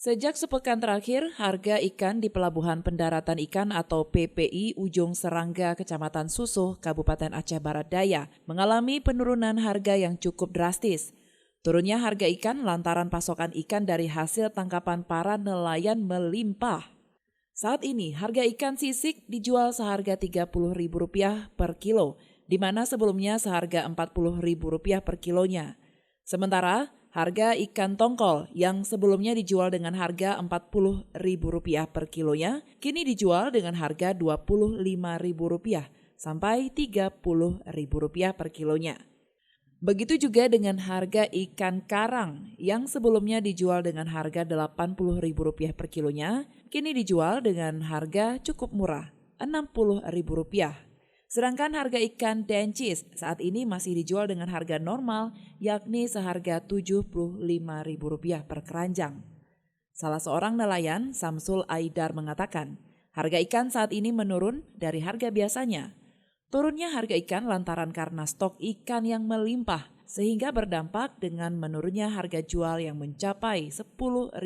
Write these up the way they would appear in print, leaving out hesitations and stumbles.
Sejak sepekan terakhir, harga ikan di Pelabuhan Pendaratan Ikan atau PPI Ujung Serangga, Kecamatan Susuh, Kabupaten Aceh Barat Daya, mengalami penurunan harga yang cukup drastis. Turunnya harga ikan lantaran pasokan ikan dari hasil tangkapan para nelayan melimpah. Saat ini, harga ikan sisik dijual seharga Rp30.000 per kilo, di mana sebelumnya seharga Rp40.000 per kilonya. Sementara, harga ikan tongkol yang sebelumnya dijual dengan harga Rp40.000 per kilonya, kini dijual dengan harga Rp25.000 sampai Rp30.000 per kilonya. Begitu juga dengan harga ikan karang yang sebelumnya dijual dengan harga Rp80.000 per kilonya, kini dijual dengan harga cukup murah, Rp60.000. Sedangkan harga ikan dencis saat ini masih dijual dengan harga normal, yakni seharga Rp75.000 per keranjang. Salah seorang nelayan, Samsul Aidar, mengatakan, harga ikan saat ini menurun dari harga biasanya. Turunnya harga ikan lantaran karena stok ikan yang melimpah, sehingga berdampak dengan menurunnya harga jual yang mencapai Rp10.000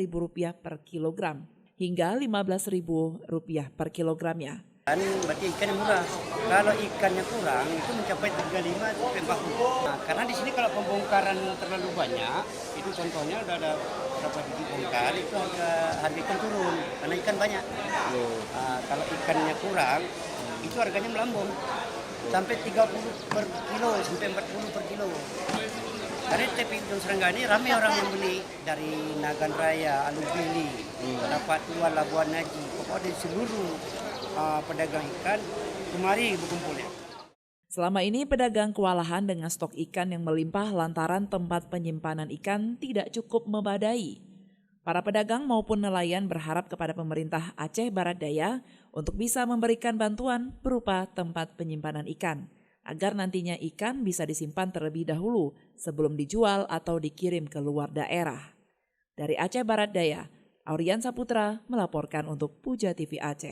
per kilogram hingga Rp15.000 per kilogramnya. Berarti ikannya murah. Kalau ikannya kurang itu mencapai 35 sampai 40. Nah, karena di sini kalau pembongkaran terlalu banyak, itu contohnya udah ada berapa biji bongkar, itu harga ikan turun karena ikan banyak. Kalau ikannya kurang, itu harganya melambung sampai 30 per kilo sampai 40 per kilo. Karena TPI Ujung Serangga ini ramai orang yang beli dari Nagan Raya, Alubili, Dapat Tua, Labuan Haji, pokoknya dari seluruh pedagang ikan kemari berkumpul ya. Selama ini pedagang kewalahan dengan stok ikan yang melimpah lantaran tempat penyimpanan ikan tidak cukup memadai. Para pedagang maupun nelayan berharap kepada pemerintah Aceh Barat Daya untuk bisa memberikan bantuan berupa tempat penyimpanan ikan, agar nantinya ikan bisa disimpan terlebih dahulu sebelum dijual atau dikirim ke luar daerah. Dari Aceh Barat Daya, Aurian Saputra melaporkan untuk Puja TV Aceh.